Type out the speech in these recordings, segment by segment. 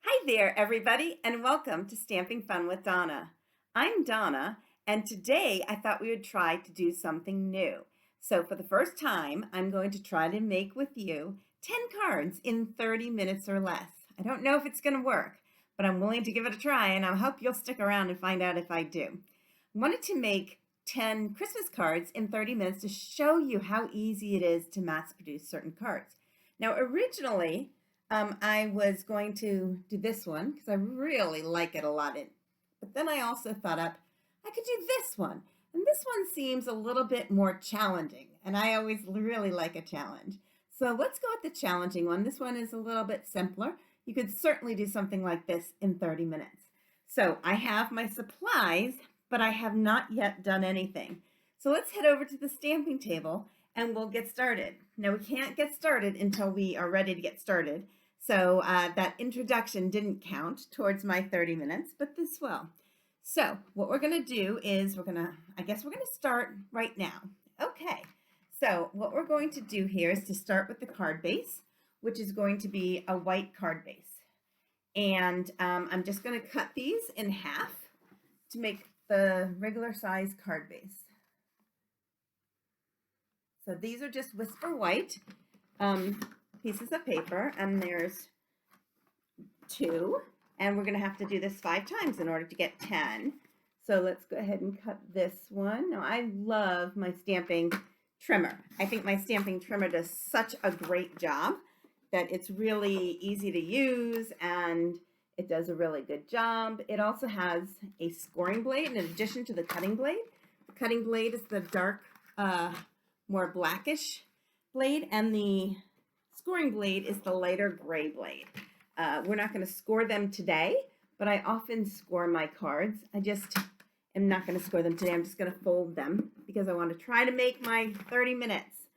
Hi there, everybody, and welcome to Stamping Fun with Donna. I'm Donna, and today I thought we would try to do something new. So for the first time, I'm going to try to make with you 10 cards in 30 minutes or less. I don't know if it's going to work, but I'm willing to give it a try, and I hope you'll stick around and find out if I do. I wanted to make 10 Christmas cards in 30 minutes to show you how easy it is to mass produce certain cards. Now, originally, I was going to do this one because I really like it a lot. But then I also thought up, I could do this one. And this one seems a little bit more challenging. And I always really like a challenge. So let's go with the challenging one. This one is a little bit simpler. You could certainly do something like this in 30 minutes. So I have my supplies, but I have not yet done anything. So let's head over to the stamping table and we'll get started. Now we can't get started until we are ready to get started. So that introduction didn't count towards my 30 minutes, but this will. So what we're going to do is I guess we're going to start right now. Okay, so what we're going to do here is to start with the card base, which is going to be a white card base. And I'm just going to cut these in half to make the regular size card base. So these are just Whisper White pieces of paper, and there's 2, and we're going to have to do this 5 times in order to get 10. So let's go ahead and cut this one. Now I love my stamping trimmer. I think my stamping trimmer does such a great job that it's really easy to use and it does a really good job. It also has a scoring blade in addition to the cutting blade. The cutting blade is the dark, more blackish blade, and the scoring blade is the lighter gray blade. We're not going to score them today, but I often score my cards. I just am not going to score them today. I'm just going to fold them because I want to try to make my 30 minutes.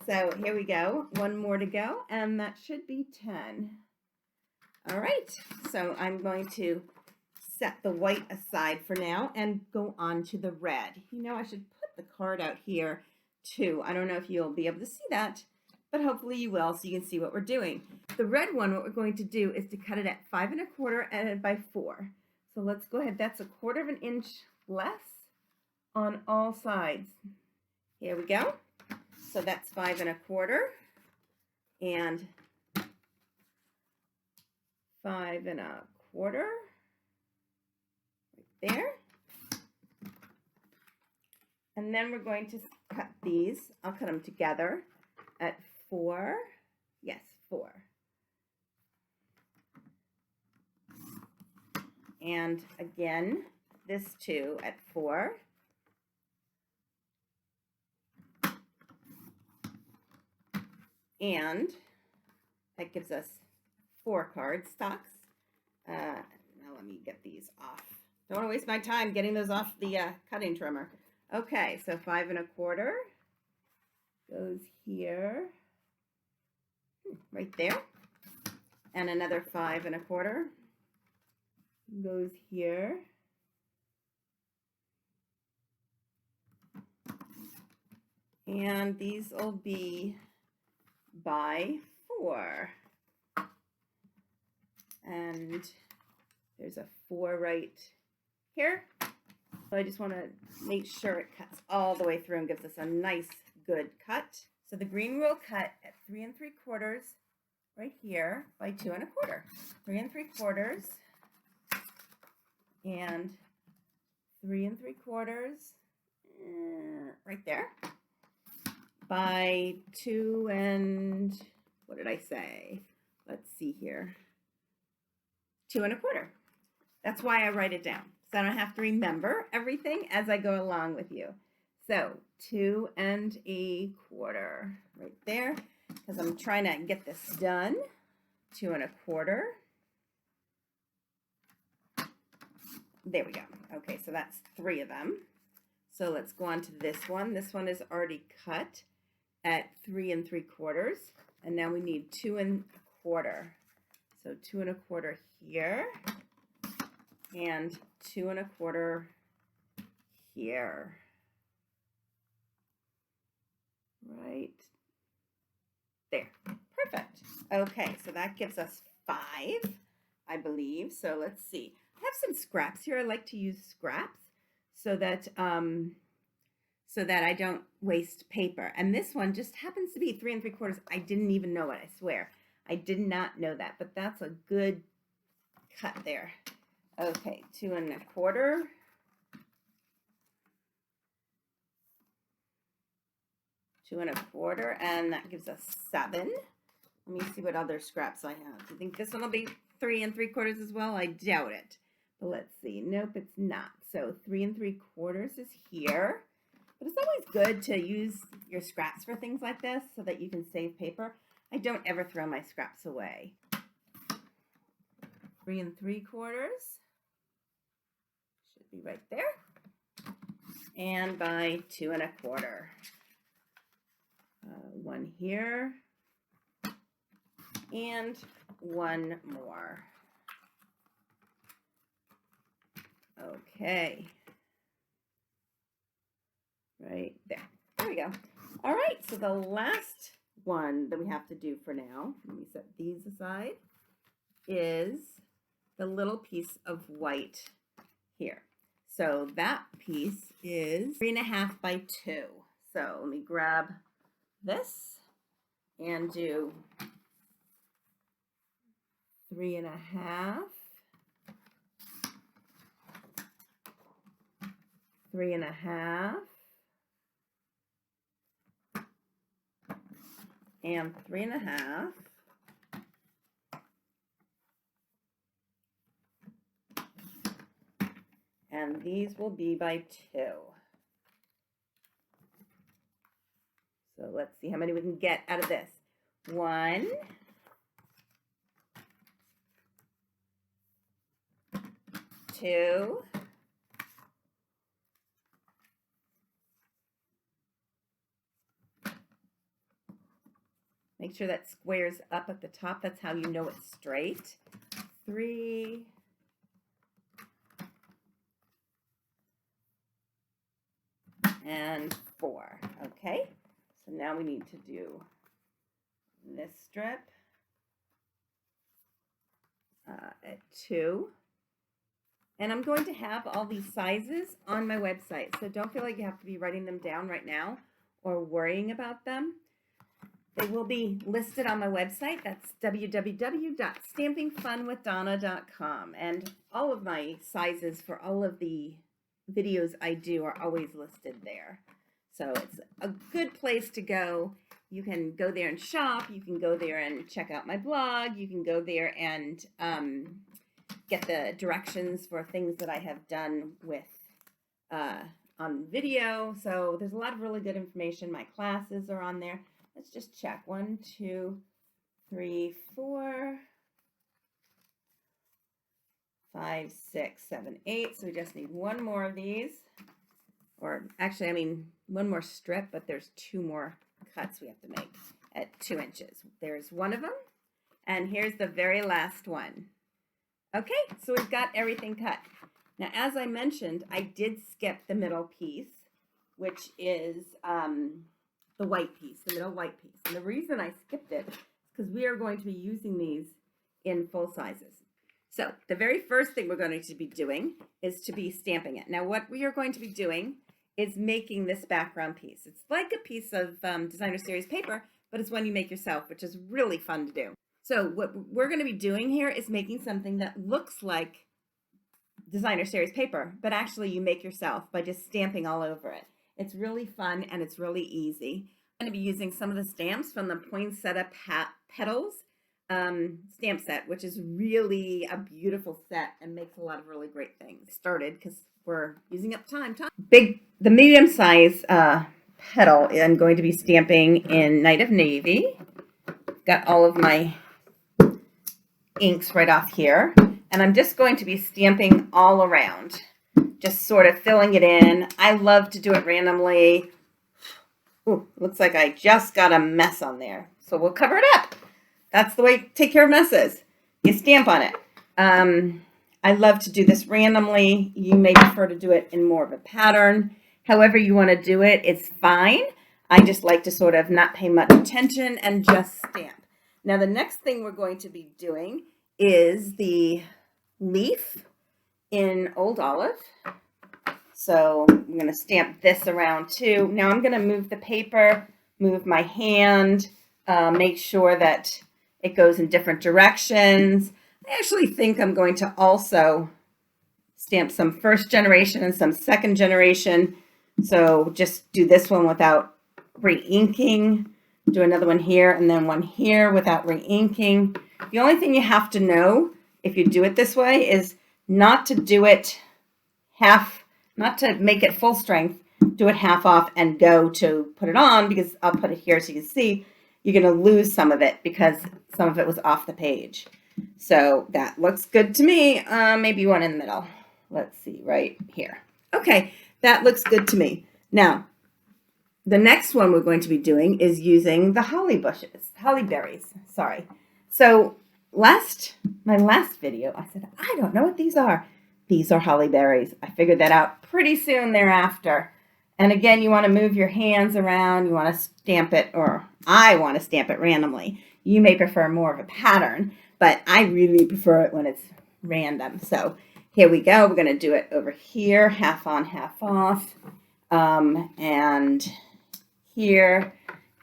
So here we go. One more to go, and that should be 10. All right, so I'm going to set the white aside for now and go on to the red. You know, I should put the card out here too. I don't know if you'll be able to see that, but hopefully you will, so you can see what we're doing. The red one, what we're going to do is to cut it at 5 1/4 and by 4. So let's go ahead. That's 1/4 inch less on all sides. Here we go. So that's 5 1/4 and 5 1/4 right there. And then we're going to cut these. I'll cut them together at 4. Yes, 4. And again, this 2 at 4. And that gives us 4 card stocks. Now let me get these off. Don't want to waste my time getting those off the cutting trimmer. Okay, so 5 1/4 goes here, right there. And another 5 1/4 goes here. And these will be by 4. And there's a 4 right here. So I just want to make sure it cuts all the way through and gives us a nice, good cut. So the green will cut at 3 3/4 right here by 2 1/4. 3 3/4 and 3 3/4 right there by 2 and what did I say? Let's see here. 2 1/4. That's why I write it down, so I don't have to remember everything as I go along with you. So 2 1/4 right there, because I'm trying to get this done. 2 1/4. There we go. Okay, so that's 3 of them. So let's go on to this one. This one is already cut at 3 3/4, and now we need 2 1/4. So 2 1/4 here, and 2 1/4 here. Right there. Perfect. Okay, so that gives us 5 I believe. So let's see. I have some scraps here. I like to use scraps so that I don't waste paper. And this one just happens to be 3 3/4. I didn't even know it, I swear. I did not know that, but that's a good cut there. Okay, 2 1/4. 2 1/4, and that gives us 7. Let me see what other scraps I have. Do you think this one will be 3 3/4 as well? I doubt it. But let's see. Nope, it's not. So 3 3/4 is here. But it's always good to use your scraps for things like this so that you can save paper. I don't ever throw my scraps away. 3 3/4 should be right there. And by 2 1/4. One here. And one more. Okay. Right there. There we go. All right, so the last one that we have to do for now, let me set these aside, is the little piece of white here. So that piece is 3 1/2 by 2. So let me grab this and do 3 1/2, 3 1/2, and 3 1/2. And these will be by 2. So let's see how many we can get out of this. 1, 2, 3. Make sure that squares up at the top. That's how you know it's straight. 3. And 4. Okay. So now we need to do this strip at 2. And I'm going to have all these sizes on my website. So don't feel like you have to be writing them down right now or worrying about them. They will be listed on my website. That's www.stampingfunwithdonna.com. And all of my sizes for all of the videos I do are always listed there. So it's a good place to go. You can go there and shop. You can go there and check out my blog. You can go there and get the directions for things that I have done with on video. So there's a lot of really good information. My classes are on there. Let's just check. 1, 2, 3, 4, 5, 6, 7, 8. So we just need one more of these. Or actually, I mean, one more strip, but there's 2 more cuts we have to make at 2 inches. There's one of them. And here's the very last one. Okay, so we've got everything cut. Now, as I mentioned, I did skip the middle piece, which is the white piece, the middle white piece. And the reason I skipped it is because we are going to be using these in full sizes. So the very first thing we're going to be doing is to be stamping it. Now, what we are going to be doing is making this background piece. It's like a piece of designer series paper, but it's one you make yourself, which is really fun to do. So what we're going to be doing here is making something that looks like designer series paper, but actually you make yourself by just stamping all over it. It's really fun and it's really easy. I'm going to be using some of the stamps from the Poinsettia Petals stamp set, which is really a beautiful set and makes a lot of really great things. Started because we're using up time. The medium size petal I'm going to be stamping in Night of Navy. Got all of my inks right off here, and I'm just going to be stamping all around, just sort of filling it in. I love to do it randomly. Ooh, looks like I just got a mess on there, so we'll cover it up. That's the way to take care of messes. You stamp on it. I love to do this randomly. You may prefer to do it in more of a pattern. However you want to do it, it's fine. I just like to sort of not pay much attention and just stamp. Now the next thing we're going to be doing is the leaf in Old Olive. So I'm going to stamp this around too. Now I'm going to move the paper, move my hand, make sure that it goes in different directions. I actually think I'm going to also stamp some first generation and some second generation. So just do this one without re-inking. Do another one here and then one here without re-inking. The only thing you have to know if you do it this way is not to do it half, not to make it full strength, do it half off and go to put it on, because I'll put it here so you can see you're going to lose some of it because some of it was off the page. So that looks good to me. Maybe one in the middle. Let's see, right here. Okay, that looks good to me. Now, the next one we're going to be doing is using the holly berries, sorry. So my last video, I said, I don't know what these are. These are holly berries. I figured that out pretty soon thereafter. And again, you want to move your hands around. You want to stamp it, or I want to stamp it randomly. You may prefer more of a pattern, but I really prefer it when it's random. So here we go. We're going to do it over here, half on, half off, and here,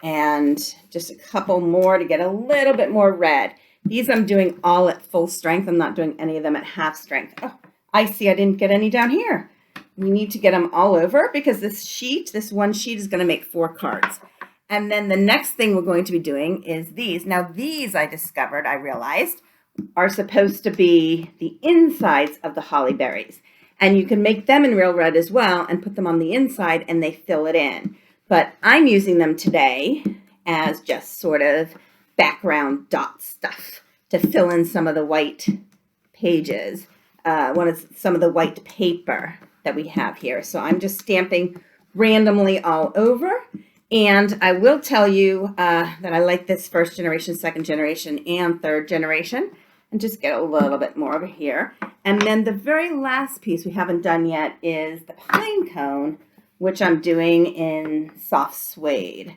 and just a couple more to get a little bit more red. These I'm doing all at full strength. I'm not doing any of them at half strength. Oh, I see I didn't get any down here. We need to get them all over because this one sheet is going to make 4 cards. And then the next thing we're going to be doing is these. Now these I realized, are supposed to be the insides of the holly berries. And you can make them in real red as well and put them on the inside and they fill it in. But I'm using them today as just sort of background dot stuff to fill in some of the white pages, some of the white paper that we have here. So I'm just stamping randomly all over. And I will tell you that I like this first generation, second generation, and third generation. And just get a little bit more over here. And then the very last piece we haven't done yet is the pine cone, which I'm doing in soft suede.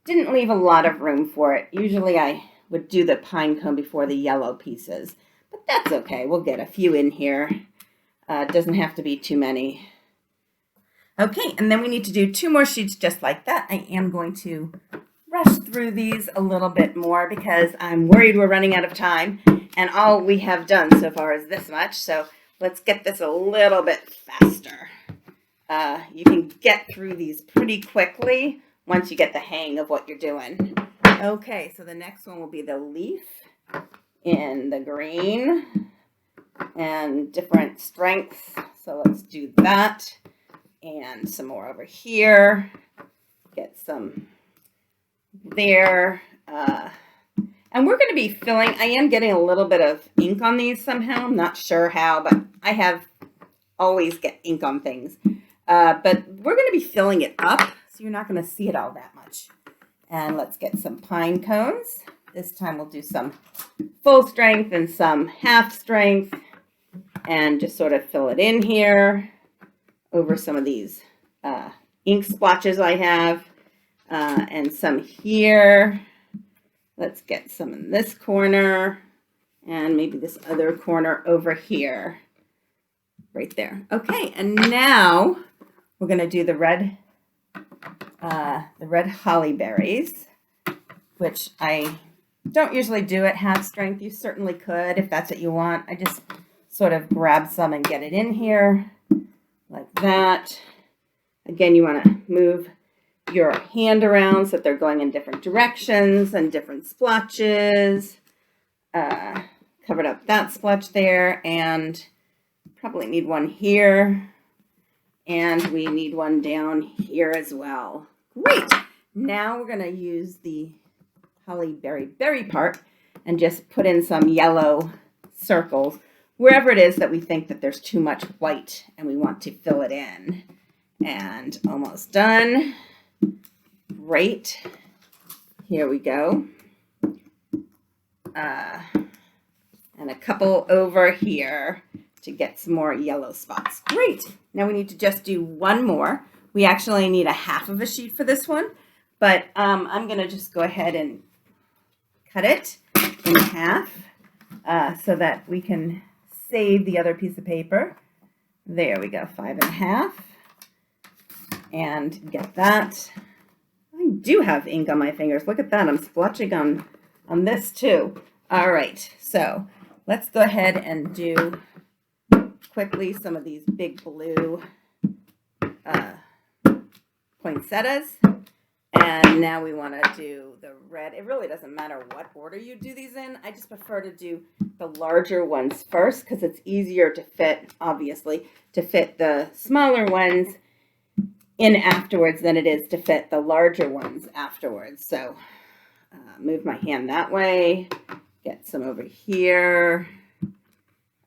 Didn't leave a lot of room for it. Usually I would do the pine cone before the yellow pieces, but that's okay. We'll get a few in here. It doesn't have to be too many. Okay, and then we need to do 2 more sheets just like that. I am going to rush through these a little bit more because I'm worried we're running out of time, and all we have done so far is this much. So let's get this a little bit faster. You can get through these pretty quickly once you get the hang of what you're doing. Okay, so the next one will be the leaf in the green and different strengths. So let's do that. And some more over here. Get some there. And we're going to be filling, I am getting a little bit of ink on these somehow. I'm not sure how, but I have always get ink on things. But we're going to be filling it up, so you're not going to see it all that much. And let's get some pine cones. This time we'll do some full strength and some half strength. And just sort of fill it in here over some of these ink splotches I have. And some here. Let's get some in this corner. And maybe this other corner over here. Right there. Okay, and now we're going to do the red holly berries, which I don't usually do at half strength. You certainly could if that's what you want. I just sort of grab some and get it in here like that. Again, you want to move your hand around so that they're going in different directions and different splotches. Covered up that splotch there, and probably need one here. And we need one down here as well. Great. Now we're going to use the holly berry part and just put in some yellow circles wherever it is that we think that there's too much white and we want to fill it in. And almost done. Great. Here we go. And a couple over here to get some more yellow spots. Great. Now we need to just do one more. We actually need a half of a sheet for this one, but I'm going to just go ahead and cut it in half. so that we can save the other piece of paper. There we go, 5.5. And get that. I do have ink on my fingers. Look at that. I'm splotching on this too. All right, so let's go ahead and do quickly some of these big blue poinsettias. And now we want to do the red. It really doesn't matter what order you do these in. I just prefer to do the larger ones first because it's easier to fit, obviously, to fit the smaller ones in afterwards than it is to fit the larger ones afterwards. So move my hand that way, get some over here.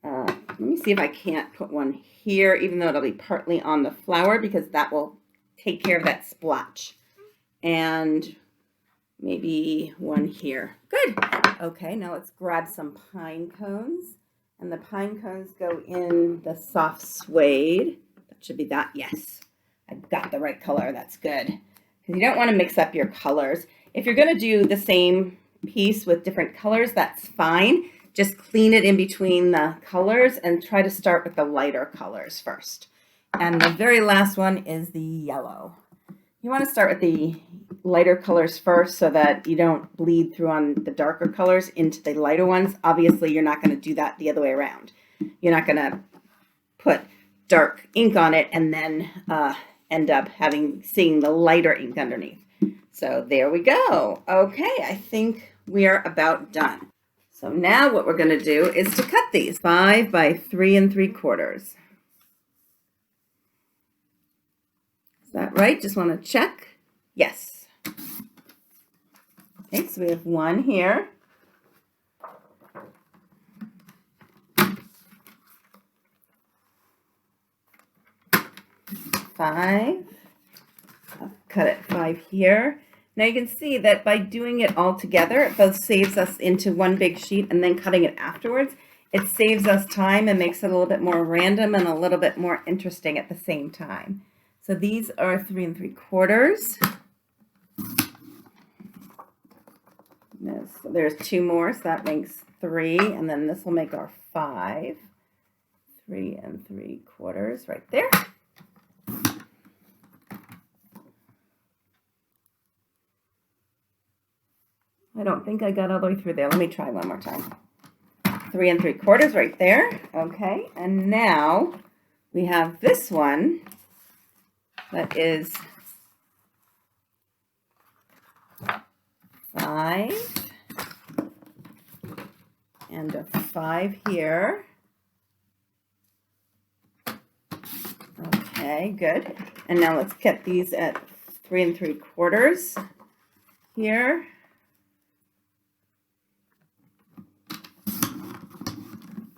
Let me see if I can't put one here, even though it'll be partly on the flower, because that will take care of that splotch. And maybe one here. Good. Okay, now let's grab some pine cones. And the pine cones go in the soft suede. That should be that. Yes, I've got the right color. That's good. Because you don't want to mix up your colors. If you're going to do the same piece with different colors, that's fine. Just clean it in between the colors and try to start with the lighter colors first. And the very last one is the yellow. You want to start with the lighter colors first so that you don't bleed through on the darker colors into the lighter ones. Obviously, you're not going to do that the other way around. You're not going to put dark ink on it and then end up seeing the lighter ink underneath. So there we go. Okay, I think we are about done. So now what we're going to do is to cut these 5 by 3 3/4. Is that right? Just want to check. Yes. Okay, so we have one here. Five. I'll cut it 5 here. Now you can see that by doing it all together, it both saves us into one big sheet and then cutting it afterwards. It saves us time and makes it a little bit more random and a little bit more interesting at the same time. So these are 3 3/4. So there's 2 more, so that makes 3, and then this will make our 5. 3 3/4 right there. I don't think I got all the way through there. Let me try one more time. 3 3/4 right there. Okay, and now we have this one that is 5 and a 5 here. Okay, good. And now let's get these at 3 3/4 here.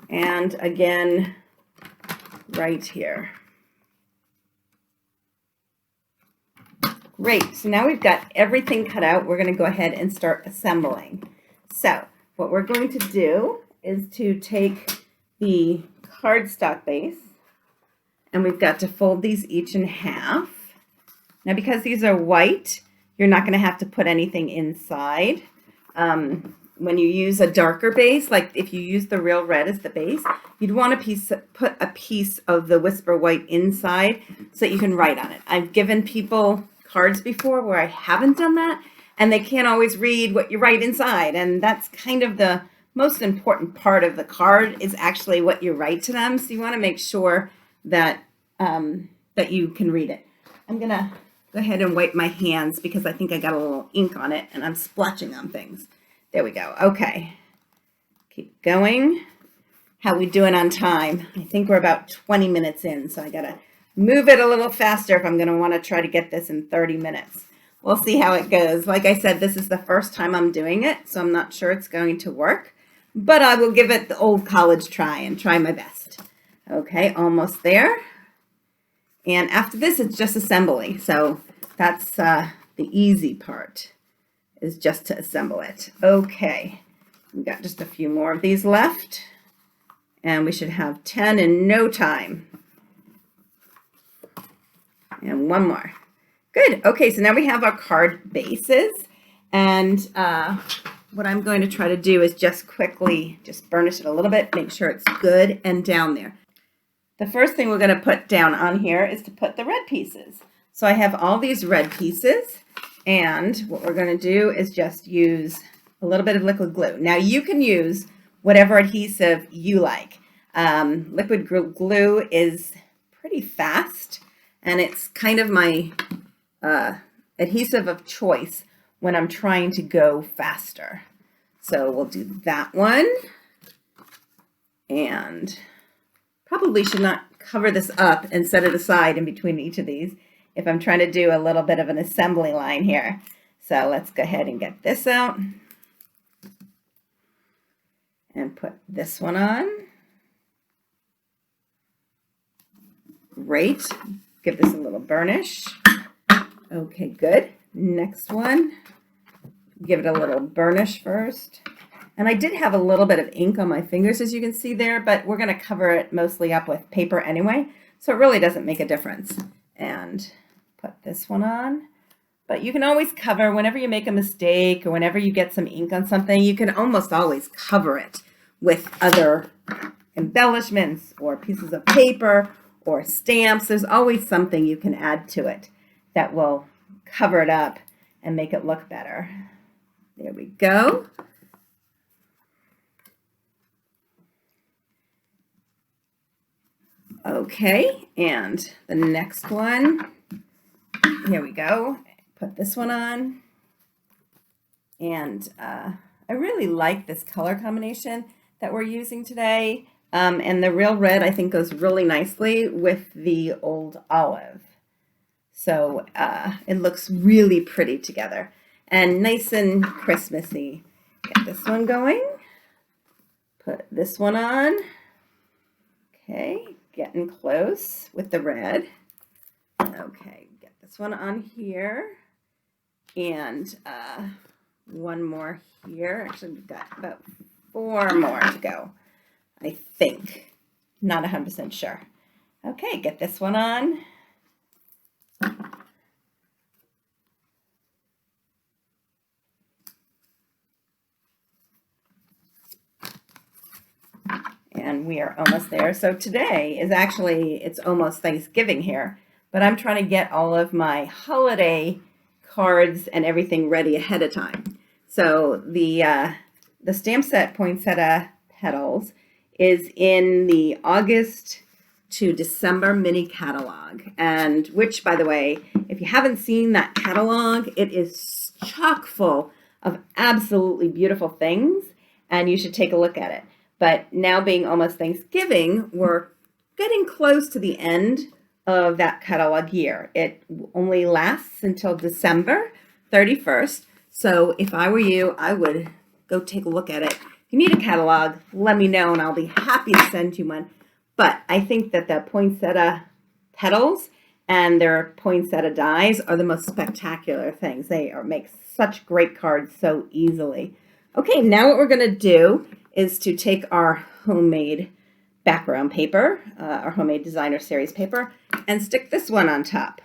And again, right here. Great, so now we've got everything cut out. We're going to go ahead and start assembling. So what we're going to do is to take the cardstock base, and we've got to fold these each in half. Now because these are white, you're not going to have to put anything inside. When you use a darker base, like if you use the real red as the base, you'd want to put a piece of the Whisper White inside so that you can write on it. I've given people cards before where I haven't done that, and they can't always read what you write inside, and that's kind of the most important part of the card is actually what you write to them. So you want to make sure that that you can read it. I'm gonna go ahead and wipe my hands because I think I got a little ink on it and I'm splotching on things. There we go. Okay, keep going. How we doing on time? I think we're about 20 minutes in, so I gotta move it a little faster if I'm gonna want to try to get this in 30 minutes. We'll see how it goes. Like I said, this is the first time I'm doing it, so I'm not sure it's going to work, but I will give it the old college try and try my best. Okay, almost there. And after this, it's just assembly. So that's the easy part, is just to assemble it. Okay, we've got just a few more of these left, and we should have 10 in no time. And one more. Good. Okay, so now we have our card bases, and what I'm going to try to do is just quickly just burnish it a little bit, make sure it's good and down there. The first thing we're going to put down on here is to put the red pieces. So I have all these red pieces, and what we're going to do is just use a little bit of liquid glue. Now you can use whatever adhesive you like. Liquid glue is pretty fast, and it's kind of my adhesive of choice when I'm trying to go faster. So we'll do that one, and probably should not cover this up and set it aside in between each of these if I'm trying to do a little bit of an assembly line here. So let's go ahead and get this out and put this one on. Great. Give this a little burnish. Okay, good. Next one. Give it a little burnish first. And I did have a little bit of ink on my fingers, as you can see there, but we're going to cover it mostly up with paper anyway, so it really doesn't make a difference. And put this one on. But you can always cover, whenever you make a mistake or whenever you get some ink on something, you can almost always cover it with other embellishments or pieces of paper or stamps. There's always something you can add to it that will cover it up and make it look better. There we go. Okay, and the next one, here we go. Put this one on. And I really like this color combination that we're using today. And the real red, I think, goes really nicely with the old olive. So it looks really pretty together and nice and Christmassy. Get this one going. Put this one on. Okay, getting close with the red. Okay, get this one on here. And one more here. Actually, we've got about 4 more to go, I think. Not 100% sure. Okay, get this one on. And we are almost there. So today is actually, it's almost Thanksgiving here, but I'm trying to get all of my holiday cards and everything ready ahead of time. So the stamp set Poinsettia Petals is in the August to December mini catalog, and which, by the way, if you haven't seen that catalog, it is chock full of absolutely beautiful things, and you should take a look at it. But now being almost Thanksgiving, we're getting close to the end of that catalog year. It only lasts until December 31st. So if I were you, I would go take a look at it. If you need a catalog, let me know and I'll be happy to send you one. But I think that the Poinsettia Petals and their Poinsettia dies are the most spectacular things. They make such great cards so easily. Okay, now what we're going to do is to take our homemade background paper, our homemade designer series paper, and stick this one on top,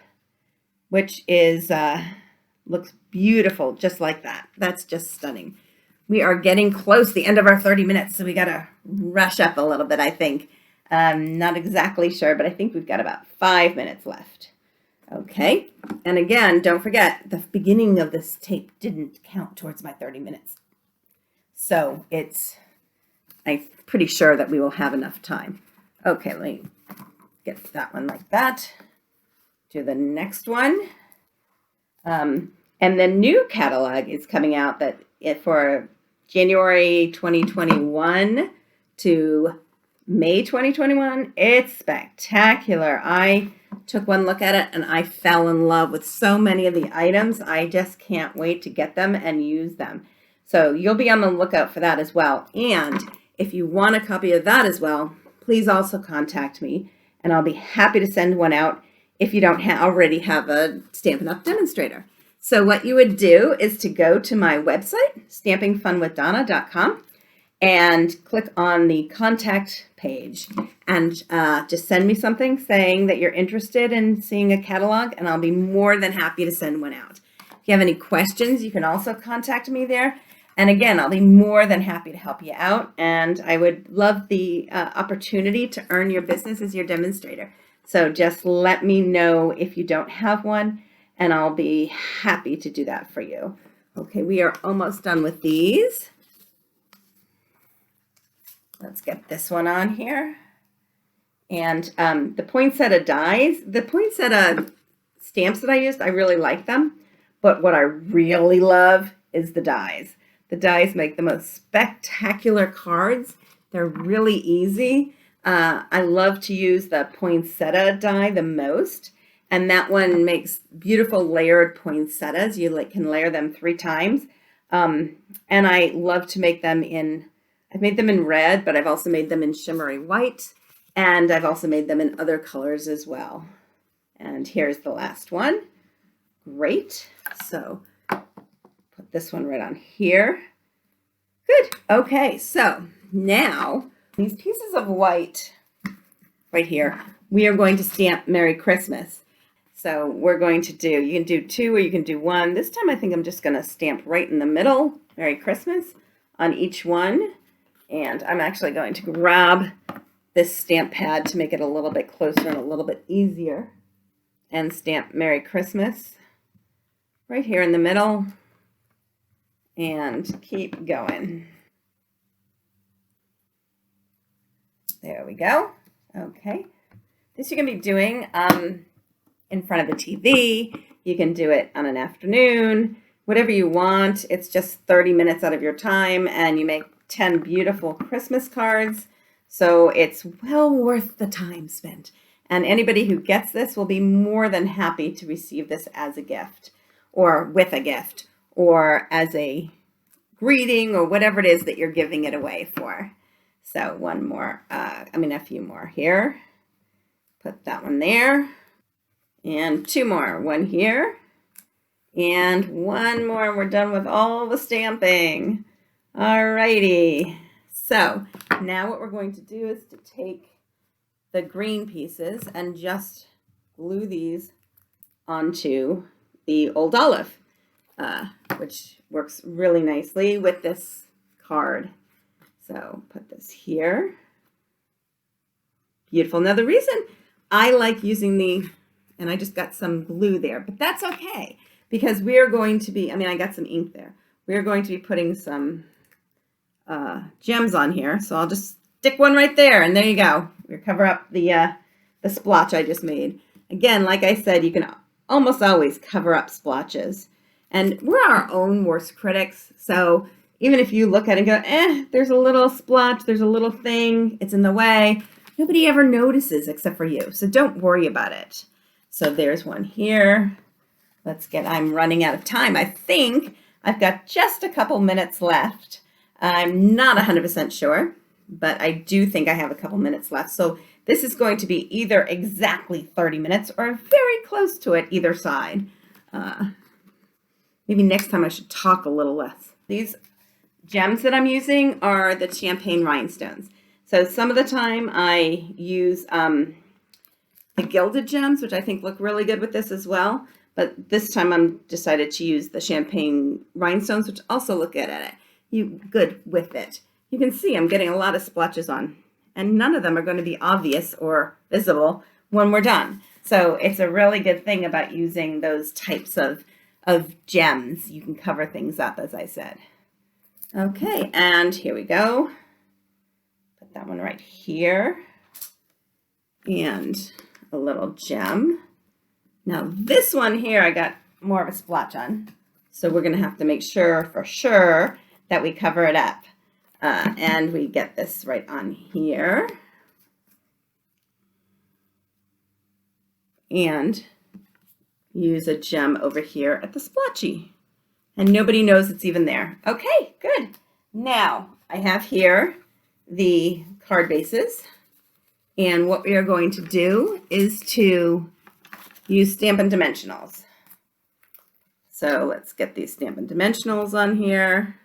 which is looks beautiful just like that. That's just stunning. We are getting close to the end of our 30 minutes, so we got to rush up a little bit, I think. Not exactly sure, but I think we've got about 5 minutes left. Okay, and again, don't forget, the beginning of this tape didn't count towards my 30 minutes. So I'm pretty sure that we will have enough time. Okay, let me get that one like that. Do the next one. And the new catalog is coming out for January 2021 to May 2021. It's spectacular. I took one look at it and I fell in love with so many of the items. I just can't wait to get them and use them. So you'll be on the lookout for that as well. And if you want a copy of that as well, please also contact me and I'll be happy to send one out if you don't already have a Stampin' Up! Demonstrator. So what you would do is to go to my website, stampingfunwithdonna.com, and click on the contact page and just send me something saying that you're interested in seeing a catalog, and I'll be more than happy to send one out. If you have any questions, you can also contact me there. And again, I'll be more than happy to help you out. And I would love the opportunity to earn your business as your demonstrator. So just let me know if you don't have one, and I'll be happy to do that for you. Okay, we are almost done with these. Let's get this one on here. And the poinsettia dies, the poinsettia stamps that I used, I really like them. But what I really love is the dies. The dies make the most spectacular cards. They're really easy. I love to use the poinsettia die the most. And that one makes beautiful layered poinsettias. You can layer them 3 times. And I love to make them I've made them in red, but I've also made them in shimmery white. And I've also made them in other colors as well. And here's the last one. Great. So put this one right on here. Good. Okay, so now these pieces of white right here, we are going to stamp Merry Christmas. So we're going to do, you can do 2 or you can do 1. This time I think I'm just going to stamp right in the middle, Merry Christmas, on each one. And I'm actually going to grab this stamp pad to make it a little bit closer and a little bit easier, and stamp Merry Christmas right here in the middle, and keep going. There we go. Okay. This you can be doing in front of the TV. You can do it on an afternoon, whatever you want. It's just 30 minutes out of your time, and you make 10 beautiful Christmas cards. So it's well worth the time spent. And anybody who gets this will be more than happy to receive this as a gift, or with a gift, or as a greeting, or whatever it is that you're giving it away for. So one more, a few more here. Put that one there. And 2 more. One here. And 1 more. We're done with all the stamping. Alrighty. So now what we're going to do is to take the green pieces and just glue these onto the old olive, which works really nicely with this card. So put this here. Beautiful. Now the reason I like using and I just got some glue there, but that's okay, because we are going to be, I got some ink there. We are going to be putting some gems on here. So I'll just stick one right there, and there you go. We'll cover up the splotch I just made. Again, like I said, you can almost always cover up splotches. And we're our own worst critics. So even if you look at it and go, there's a little splotch, there's a little thing, it's in the way, nobody ever notices except for you. So don't worry about it. So there's one here. I'm running out of time. I think I've got just a couple minutes left. I'm not 100% sure, but I do think I have a couple minutes left. So this is going to be either exactly 30 minutes or very close to it, either side. Maybe next time I should talk a little less. These gems that I'm using are the champagne rhinestones. So some of the time I use the gilded gems, which I think look really good with this as well. But this time I'm decided to use the champagne rhinestones, which also look good at it. Good with it. You can see I'm getting a lot of splotches on, and none of them are going to be obvious or visible when we're done. So it's a really good thing about using those types of gems. You can cover things up, as I said. Okay, and here we go. Put that one right here. And a little gem. Now this one here, I got more of a splotch on. So we're going to have to make sure for sure that we cover it up. And we get this right on here. And use a gem over here at the splotchy. And nobody knows it's even there. Okay, good. Now I have here the card bases. And what we are going to do is to use Stampin' Dimensionals. So let's get these Stampin' Dimensionals on here.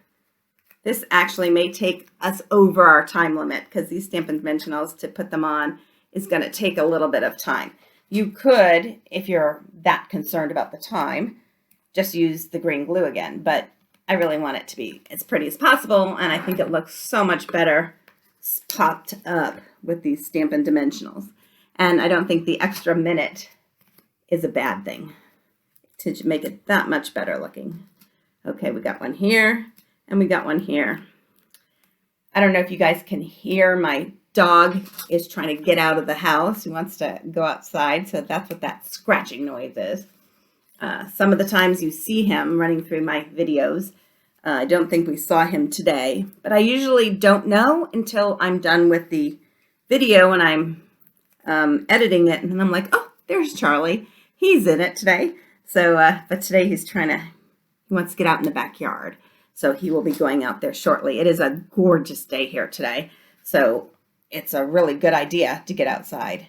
This actually may take us over our time limit because these Stampin' Dimensionals, to put them on, is going to take a little bit of time. You could, if you're that concerned about the time, just use the green glue again. But I really want it to be as pretty as possible, and I think it looks so much better popped up with these Stampin' Dimensionals. And I don't think the extra minute is a bad thing to make it that much better looking. Okay, we got one here, and we got one here. I don't know if you guys can hear, my dog is trying to get out of the house. He wants to go outside, so that's what that scratching noise is. Some of the times you see him running through my videos. I don't think we saw him today, but I usually don't know until I'm done with the video and I'm editing it, and then I'm like, oh, there's Charlie. He's in it today. So, but today he wants to get out in the backyard. So he will be going out there shortly. It is a gorgeous day here today. So it's a really good idea to get outside.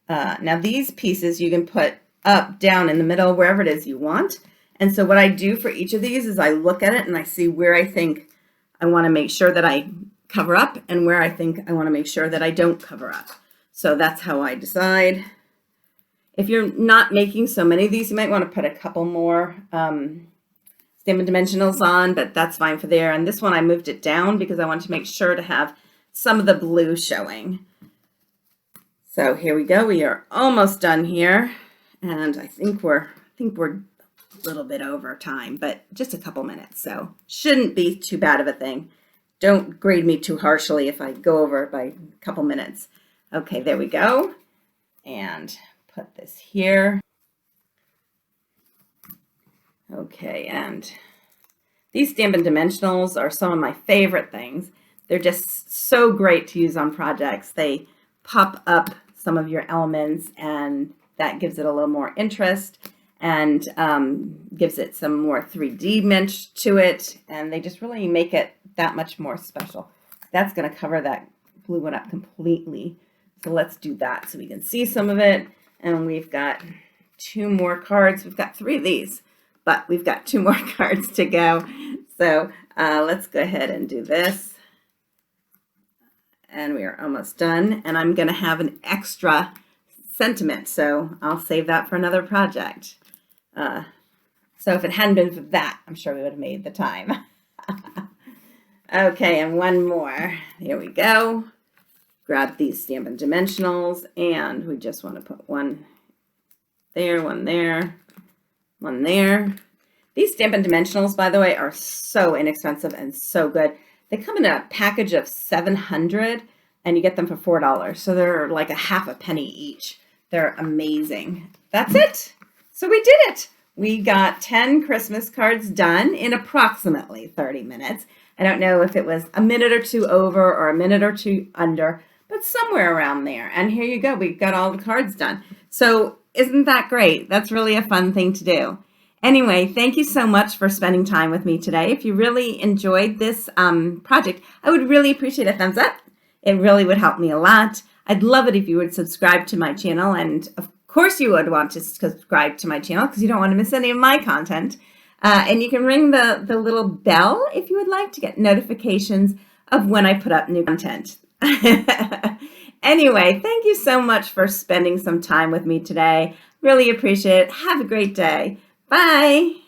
Now these pieces you can put up, down, in the middle, wherever it is you want. And so what I do for each of these is I look at it and I see where I think I want to make sure that I cover up and where I think I want to make sure that I don't cover up. So that's how I decide. If you're not making so many of these, you might want to put a couple more Stampin' Dimensionals on, but that's fine for there. And this one I moved it down because I wanted to make sure to have some of the blue showing. So here we go. We are almost done here. And I think we're a little bit over time, but just a couple minutes, so shouldn't be too bad of a thing. Don't grade me too harshly if I go over by a couple minutes. Okay, there we go. And put this here. Okay, and these Stampin' Dimensionals are some of my favorite things. They're just so great to use on projects. They pop up some of your elements, and that gives it a little more interest and gives it some more 3D mint to it, and they just really make it that much more special. That's going to cover that blue one up completely. So let's do that so we can see some of it. And we've got 2 more cards. We've got 3 of these, but we've got 2 more cards to go. So let's go ahead and do this. And we are almost done. And I'm going to have an extra sentiment, so I'll save that for another project. So if it hadn't been for that, I'm sure we would have made the time. Okay, and one more. Here we go. Grab these Stampin' Dimensionals, and we just want to put one there, one there, one there. These Stampin' Dimensionals, by the way, are so inexpensive and so good. They come in a package of 700, and you get them for $4. So they're like a half a penny each. They're amazing. That's it. So we did it. We got 10 Christmas cards done in approximately 30 minutes. I don't know if it was a minute or 2 over or a minute or 2 under, but somewhere around there. And here you go. We've got all the cards done. So isn't that great? That's really a fun thing to do. Anyway, thank you so much for spending time with me today. If you really enjoyed this project, I would really appreciate a thumbs up. It really would help me a lot. I'd love it if you would subscribe to my channel, and of course you would want to subscribe to my channel because you don't want to miss any of my content. And you can ring the little bell if you would like to get notifications of when I put up new content. Anyway, thank you so much for spending some time with me today. Really appreciate it. Have a great day. Bye.